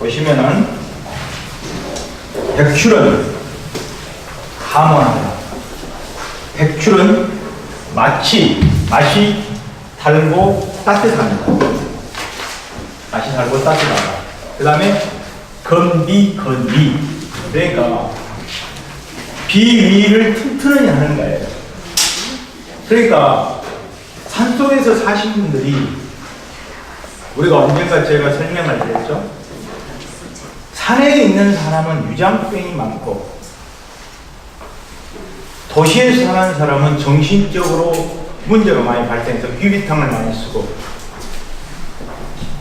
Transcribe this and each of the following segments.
보시면은 백출은 감원합니다. 백출은 맛이 달고 따뜻합니다. 맛이 달고 따뜻하다. 그 다음에 건비. 그러니까 비위를 튼튼히 하는 거예요. 그러니까 산속에서 사신 분들이 우리가 언젠가 제가 설명을 드렸죠. 산에 있는 사람은 유장병이 많고 도시에서 사는 사람은 정신적으로 문제가 많이 발생해서 귀비탕을 많이 쓰고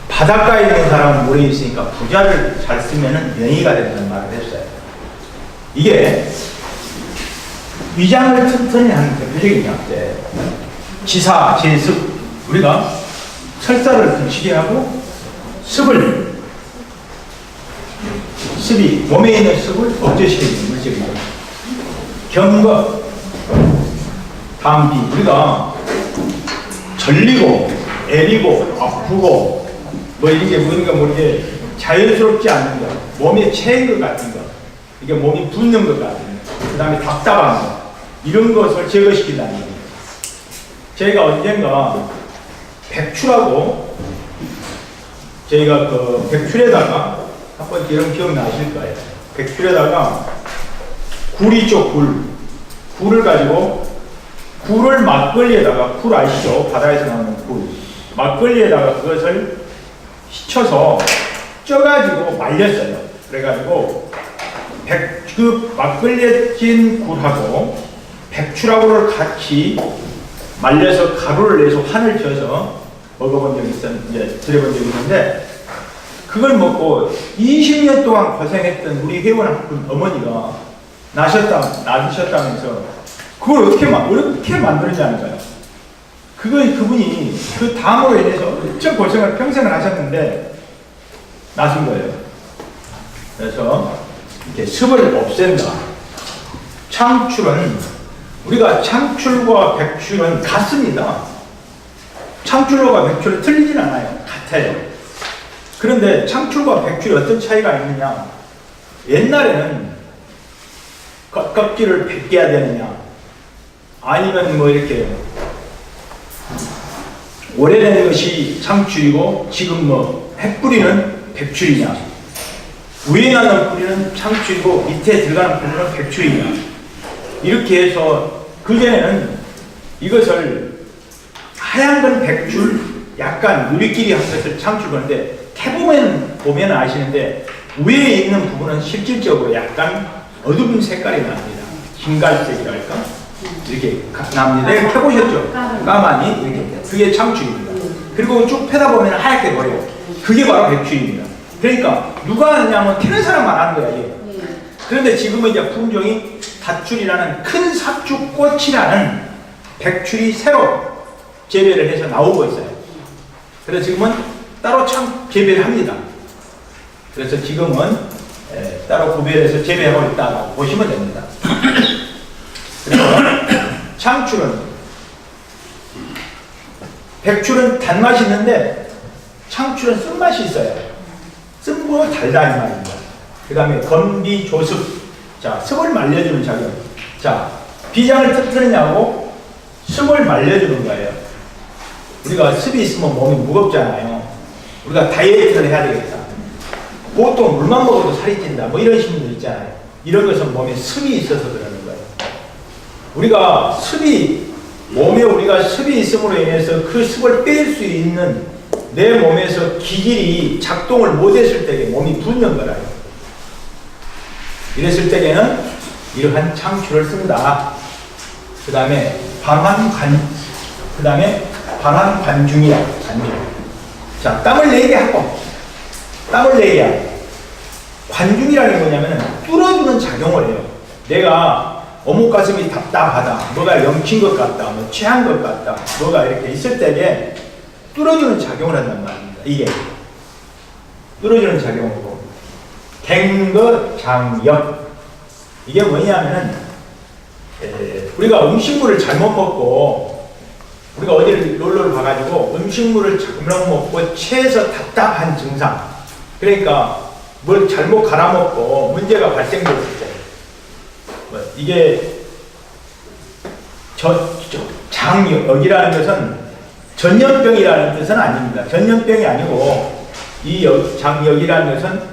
바닷가에 있는 사람은 물에 있으니까 부자를 잘 쓰면 명의가 된다는 말을 했어요. 이게 위장을 튼튼히 하는 대표적인 약재. 지사, 제습. 우리가 설사를 근치게 하고 습이 몸에 있는 습을 억제시키는 물질입니다. 경거, 담비. 우리가 절리고 애리고 아프고 뭐 이게 뭔가 모르게 자연스럽지 않은 거, 몸에 채인 것 같은 거, 이게 몸이 붓는 것 같은 거, 그 다음에 답답한 거, 이런 것을 제거시킨다는 겁니다. 저희가 언젠가 백출하고 저희가 그 백출에다가 한번 이런 기억나실 거예요. 백출에다가 굴이죠, 굴을 가지고 굴을 막걸리에다가, 굴 아시죠? 바다에서 나오는 굴. 막걸리에다가 그것을 씻혀서 쪄가지고 말렸어요. 그래가지고 그 막걸리에 찐 굴하고 백출하고를 같이 말려서 가루를 내서 한을 쪄서 먹어본 적이 드려본 적이 있는데, 그걸 먹고 20년 동안 고생했던 우리 회원 어머니가 낳으셨다면서 그걸 어떻게 만들었냐는 거예요. 그분이 그 담으로 인해서 엄청 고생을 평생을 하셨는데 낳으신 거예요. 그래서 이렇게 습을 없앤다. 창출은 우리가 창출과 백출은 같습니다. 창출과 백출은 틀리진 않아요. 같아요. 그런데 창출과 백출이 어떤 차이가 있느냐? 옛날에는 껍질을 벗겨야 되느냐, 아니면 뭐 이렇게 오래된 것이 창출이고 지금 뭐 핵뿌리는 백출이냐, 위에 나는 뿌리는 창출이고 밑에 들어가는 뿌리는 백출이냐, 이렇게 해서 그전에는 이것을 하얀 건 백출, 약간 누리끼리 한 것을 창출 건데, 보면 아시는데 위에 있는 부분은 실질적으로 약간 어두운 색깔이 납니다. 흰갈색이랄까? 이렇게 납니다. 이렇게 펴보셨죠? 까마니 이렇게. 그게 창출입니다. 그리고 쭉 펴다 보면 하얗게 보여요. 그게 바로 백출입니다. 그러니까 누가 하느냐면 캐는 사람만 하는 거야, 이게. 그런데 지금은 이제 품종이 닷출이라는 큰 삽죽꽃이라는 백출이 새로 재배를 해서 나오고 있어요. 그래서 지금은 따로 재배를 합니다. 그래서 지금은 따로 구별해서 재배하고 있다고 보시면 됩니다. 그래서 창출은, 백출은 단맛이 있는데 창출은 쓴맛이 있어요. 쓴거 달다 이 말입니다. 그 다음에 건비, 조습. 자, 습을 말려주는 작용. 자, 비장을 튼튼하냐고 습을 말려주는 거예요. 우리가 습이 있으면 몸이 무겁잖아요. 우리가 다이어트를 해야 되겠다. 보통 물만 먹어도 살이 찐다. 뭐 이런 신분들 있잖아요. 이런 것은 몸에 습이 있어서 그러는 거예요. 몸에 우리가 습이 있음으로 인해서 그 습을 뺄 수 있는 내 몸에서 기질이 작동을 못했을 때에 몸이 붓는 거라요. 이랬을 때에는 이러한 창출을 쓴다. 그 다음에 반환관중이야. 자, 땀을 내게 하고, 관중이라는 게 뭐냐면 뚫어주는 작용을 해요. 내가 어묵 가슴이 답답하다, 뭐가 영친 것 같다, 뭐 취한 것 같다, 뭐가 이렇게 있을 때에 뚫어주는 작용을 한단 말입니다. 이게 뚫어주는 작용이고, 갱거장역. 이게 뭐냐면은 우리가 음식물을 잘못 먹고, 우리가 어디를 놀러를 가가지고 음식물을 잘못 먹고 체해서 답답한 증상, 그러니까 뭘 잘못 갈아먹고 문제가 발생됐을 때, 이게 장역이라는 것은 전염병이라는 뜻은 아닙니다. 전염병이 아니고 이 장역이라는 것은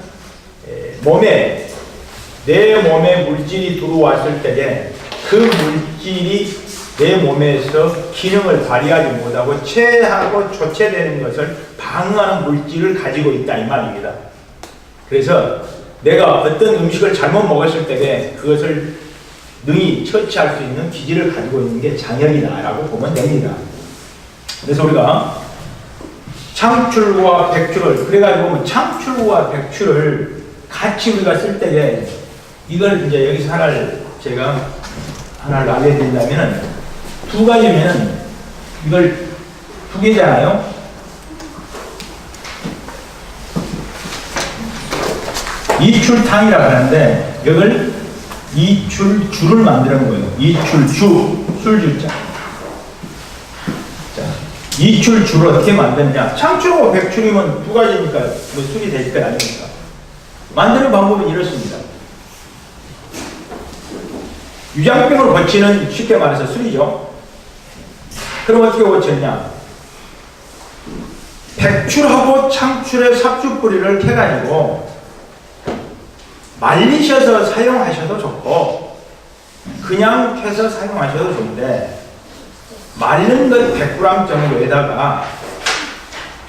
내 몸에 물질이 들어왔을 때에 그 물질이 내 몸에서 기능을 발휘하지 못하고 체하고 조체되는 것을 방해하는 물질을 가지고 있다 이 말입니다. 그래서 내가 어떤 음식을 잘못 먹었을 때에 그것을 능히 처치할 수 있는 기질을 가지고 있는 게 장역이다라고 보면 됩니다. 그래서 우리가 창출과 백출을, 그래가지고 창출과 백출을 같이 우리가 쓸 때에 이걸 이제 여기서 하나를 알려드린다면 두 가지면 이걸 두 개잖아요. 이출탕이라고 하는데 이걸 이출주를 만드는 거예요. 이출주, 술주자. 자, 이출주를 어떻게 만드느냐? 창출하고 백출이면 두 가지니까 뭐 술이 될 거 아닙니까? 만드는 방법은 이렇습니다. 유장병을 고치는, 쉽게 말해서 술이죠. 그럼 어떻게 고쳤냐? 백출하고 창출의 삽주뿌리를 캐가지고 말리셔서 사용하셔도 좋고 그냥 캐서 사용하셔도 좋은데, 말린 것 100g 정도에다가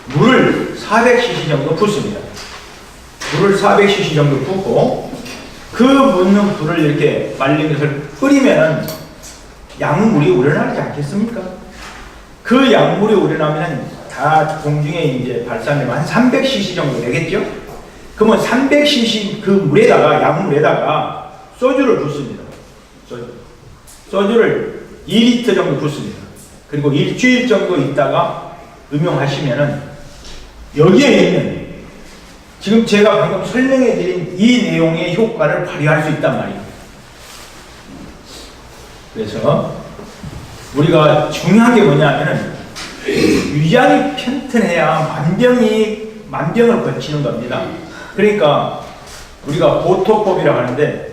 물을 400cc 정도 붓습니다. 물을 400cc 정도 붓고 그 붓는 불을 이렇게 말린 것을 끓이면 약물이 우러나지 않겠습니까? 그 약물이 우러나면 다 공중에 이제 발산되면 한 300cc 정도 되겠죠? 그러면 300cc 그 물에다가, 약물에다가 소주를 붓습니다. 소주를 2리터 정도 붓습니다. 그리고 일주일 정도 있다가 음용하시면은 여기에 있는 지금 제가 방금 설명해 드린 이 내용의 효과를 발휘할 수 있단 말이에요. 그래서 우리가 중요한 게 뭐냐면은 위장이 편튼해야 만병을 거치는 겁니다. 그러니까 우리가 보토법이라고 하는데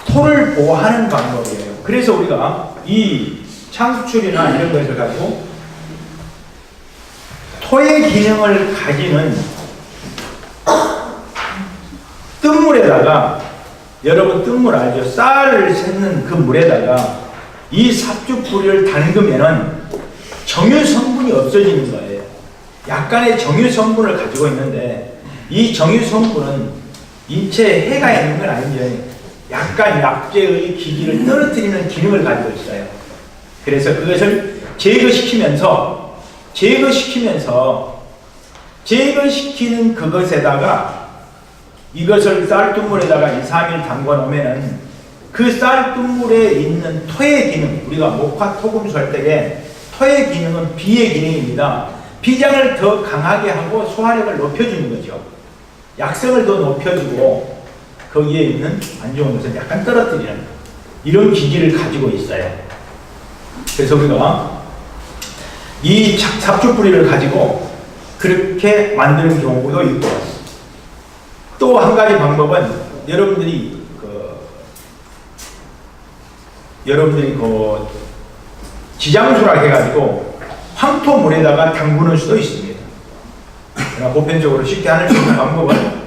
토를 보호하는 방법이에요. 그래서 우리가 이 창출이나 이런 것을 가지고 토의 기능을 가지는 뜬물에다가, 여러분 뜬물 알죠? 쌀을 섞는 그 물에다가 이 삽주뿌리를 담그면은 정유 성분이 없어지는 거예요. 약간의 정유 성분을 가지고 있는데 이 정유 성분은 인체에 해가 있는 건 아닌지 약간 약재의 기기를 떨어뜨리는 기능을 가지고 있어요. 그래서 그것을 제거시키는 그것에다가 이것을 쌀뜨물에다가 2, 3일 담궈 놓으면은 그 쌀뜨물에 있는 토의 기능, 우리가 목화 토금수 할 때에 토의 기능은 비의 기능입니다. 비장을 더 강하게 하고 소화력을 높여주는 거죠. 약성을 더 높여주고 거기에 있는 안 좋은 것을 약간 떨어뜨리는 이런 기기를 가지고 있어요. 그래서 우리가 이 삽주뿌리를 가지고 그렇게 만드는 경우도 있고, 또 한 가지 방법은 여러분들이 지장수라 해가지고 황토물에다가 담그는 수도 있습니다. 그러나 보편적으로 쉽게 할 수 있는 방법은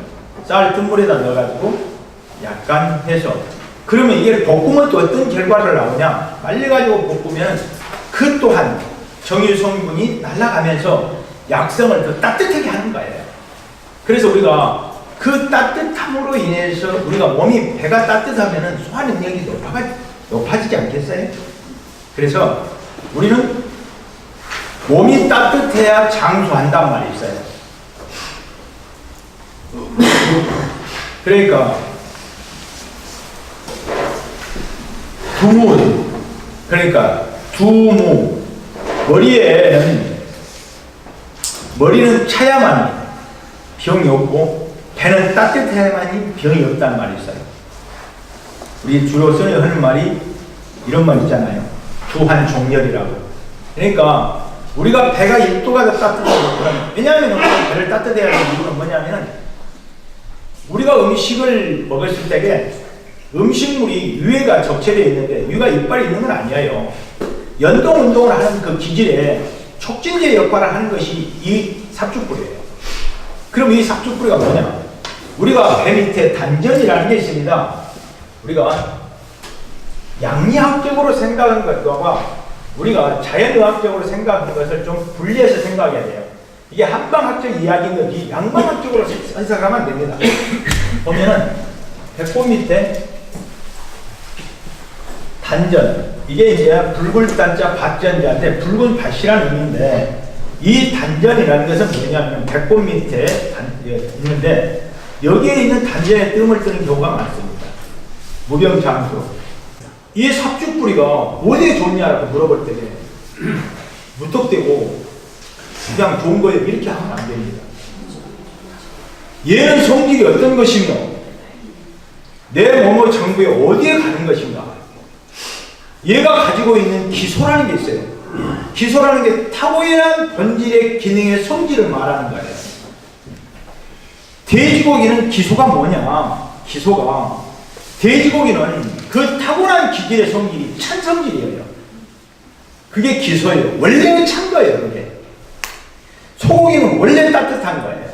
쌀 뜬물에다 넣어가지고 약간 해서, 그러면 이게 볶으면 또 어떤 결과를 나오냐? 말려가지고 볶으면 그 또한 정유 성분이 날아가면서 약성을 더 따뜻하게 하는 거예요. 그래서 우리가 그 따뜻함으로 인해서 우리가 몸이, 배가 따뜻하면 소화 능력이 높아지지 않겠어요? 그래서 우리는 몸이 따뜻해야 장수한단 말이 있어요. 그러니까 두무, 머리는 차야만이 병이 없고 배는 따뜻해야만이 병이 없다는 말이 있어요. 우리 주로 하는 말이 이런 말 있잖아요. 주한종렬이라고. 그러니까 우리가 배가 1도가 더 따뜻하고, 왜냐하면 배를 따뜻해야 하는 이유는 뭐냐면 음식을 먹었을 때에 음식물이 유해가 적체되어 있는데 유해가 이빨이 있는 건 아니에요. 연동 운동을 하는 그 기질에 촉진제 역할을 하는 것이 이 삽죽뿌리예요. 그럼 이 삽죽뿌리가 뭐냐? 우리가 배 밑에 단전이라는 게 있습니다. 우리가 양리학적으로 생각하는 것과 우리가 자연의학적으로 생각하는 것을 좀 분리해서 생각해야 돼요. 이게 한방학적 이야기인 거지 양방학적으로 해석하면 안 됩니다. 보면은 배꼽 밑에 단전, 이게 이제 붉은 단자 밭전자인데 붉은 밭이라는 의미인데 이 단전이라는 것은 뭐냐면 배꼽 밑에 있는데 여기에 있는 단전에 뜸을 뜨는 경우가 많습니다. 무병장수. 이 삽죽뿌리가 어디에 좋냐라고 물어볼 때 무턱대고 그냥 좋은 거예요 이렇게 하면 안 됩니다. 얘는 성질이 어떤 것이며 내 몸의 장부에 어디에 가는 것인가. 얘가 가지고 있는 기소라는 게 있어요. 기소라는 게 탁월한 본질의 기능의 성질을 말하는 거예요. 돼지고기는 기소가 뭐냐? 기소가 돼지고기는 그 탁월한 기질의 성질이 찬 성질이에요. 그게 기소예요. 원래는 찬 거예요. 그게. 소고기는 원래 따뜻한 거예요.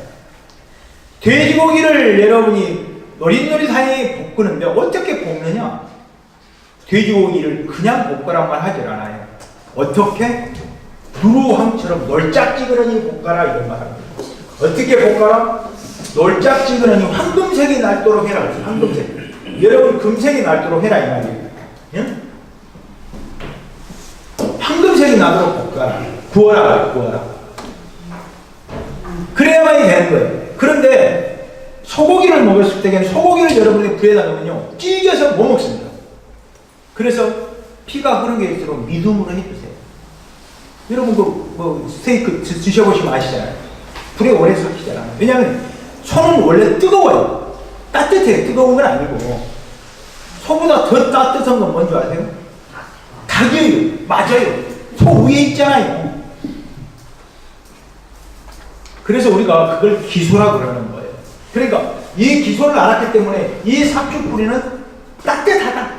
돼지고기를 여러분이 노릇노릇하게 볶는데 어떻게 볶느냐? 돼지고기를 그냥 볶으란 말 하질 않아요. 어떻게? 누루황처럼 놀짝지근하니 볶아라 이런 말 합니다. 어떻게 볶아라? 놀짝지근하니 황금색이 날도록 해라. 황금색. 여러분 금색이 날도록 해라 이 말이에요. 응? 황금색이 나도록 볶아라. 구워라. 그래야만이 되는 거예요. 그런데 소고기를 먹었을 때는 소고기를 여러분이 부에다 넣으면요 찌개서 못 먹습니다. 그래서 피가 흐르게일수록 믿음으로 해주세요. 여러분 뭐 스테이크 드셔보시면 아시잖아요. 불에 오래 삭히잖아요. 왜냐하면 소는 원래 뜨거워요. 따뜻해요. 뜨거운 건 아니고. 소보다 더 따뜻한 건 뭔지 아세요? 닭이에요. 맞아요. 소 위에 있잖아요. 그래서 우리가 그걸 기소라고 그러는 거예요. 그러니까 이 기소를 알았기 때문에 이 삽죽뿌리는 따뜻하다.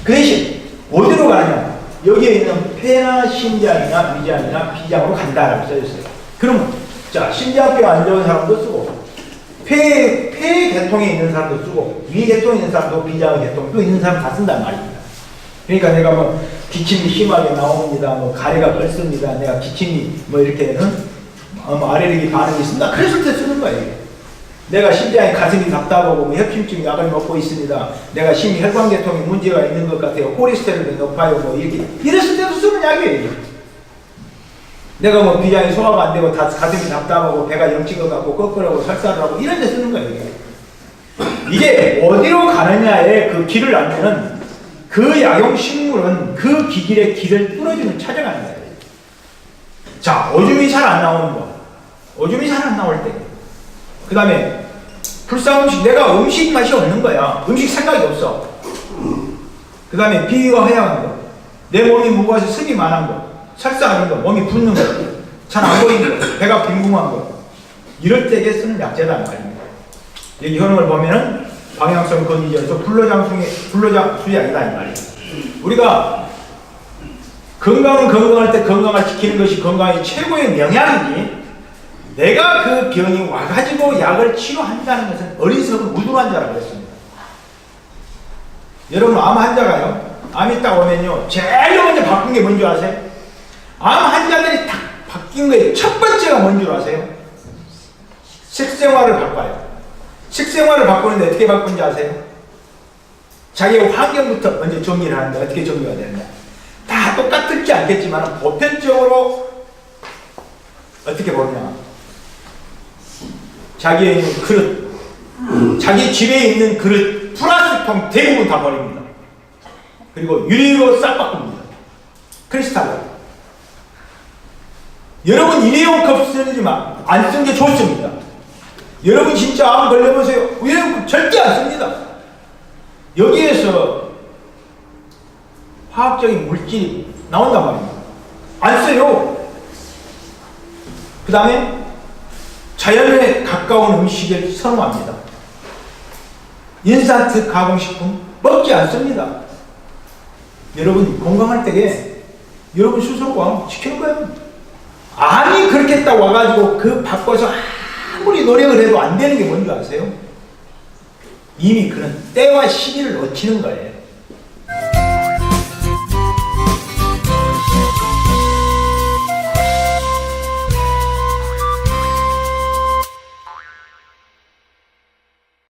그 대신 어디로 가느냐? 여기에 있는 폐나 심장이나 위장이나 비장으로 간다라고 써있어요. 그러면 자 심장병 안 좋은 사람도 쓰고 폐 계통에 있는 사람도 쓰고 위 계통에 있는 사람도 비장 계통도 있는 사람 다 쓴단 말입니다. 그러니까 내가 뭐 기침이 심하게 나옵니다. 뭐 가래가 끓습니다. 내가 기침이 뭐 이렇게는 알레르기 반응이 있습니다. 그랬을 때 쓰는 거예요. 내가 심장에 가슴이 답답하고 뭐 협심증 약을 먹고 있습니다. 내가 심혈관계통에 문제가 있는 것 같아요. 콜레스테롤이 높아요. 뭐 이렇게 이랬을 때도 쓰는 약이에요. 내가 뭐 비장이 소화가 안 되고 가슴이 답답하고 배가 영친 것 같고 꺾으라고 설사를 하고 이런 데 쓰는 거예요. 이게 어디로 가느냐에 그 길을 알면은 그 약용식물은 그 기질의 길을 뚫어주는 찾아가는 거예요. 자, 오줌이 잘 안 나오는 거. 오줌이 잘 안 나올 때. 그 다음에 불쌍 음식, 내가 음식 맛이 없는 거야. 음식 생각이 없어. 그 다음에 비위가 허약한 거, 내 몸이 무거워서 습이 많은 거, 설사하는 거, 몸이 붓는 거, 잘 안 보이는 거, 배가 빈궁한 거, 이럴 때에 쓰는 약재단 말입니다. 여기 효능을 보면은 방향성 건의제에서 불로장수이 아니다 이 말이에요. 우리가 건강은 건강할 때 건강을 지키는 것이 건강의 최고의 명약이지, 내가 그 병이 와가지고 약을 치료한다는 것은 어리석은 무도환자라고 했습니다. 여러분 암 환자가요, 암이 딱 오면요 제일 먼저 바꾼 게 뭔지 아세요? 암 환자들이 딱 바뀐 거에 첫 번째가 뭔지 아세요? 식생활을 바꿔요. 식생활을 바꾸는데 어떻게 바꾼지 아세요? 자기의 환경부터 먼저 정리를 하는데 어떻게 정리가 되느냐, 다 똑같을지 않겠지만 보편적으로 어떻게 보느냐, 자기의 있는 그릇, 자기 집에 있는 그릇, 플라스틱통 대부분 다 버립니다. 그리고 유리로 싹 바꿉니다. 크리스탈로. 여러분 일회용 컵 쓰지 마. 안 쓰는 게 좋습니다. 여러분 진짜 암 걸려보세요. 일회용 컵 절대 안 씁니다. 여기에서 화학적인 물질이 나온단 말입니다. 안 써요. 그 다음에 자연에 가까운 음식을 선호합니다. 인스턴트 가공식품 먹지 않습니다. 여러분 건강할 때에 여러분 스스로가 지키는 거예요. 아니 그렇게 딱 와가지고 그 바꿔서 아무리 노력을 해도 안 되는 게 뭔지 아세요? 이미 그런 때와 시기를 놓치는 거예요.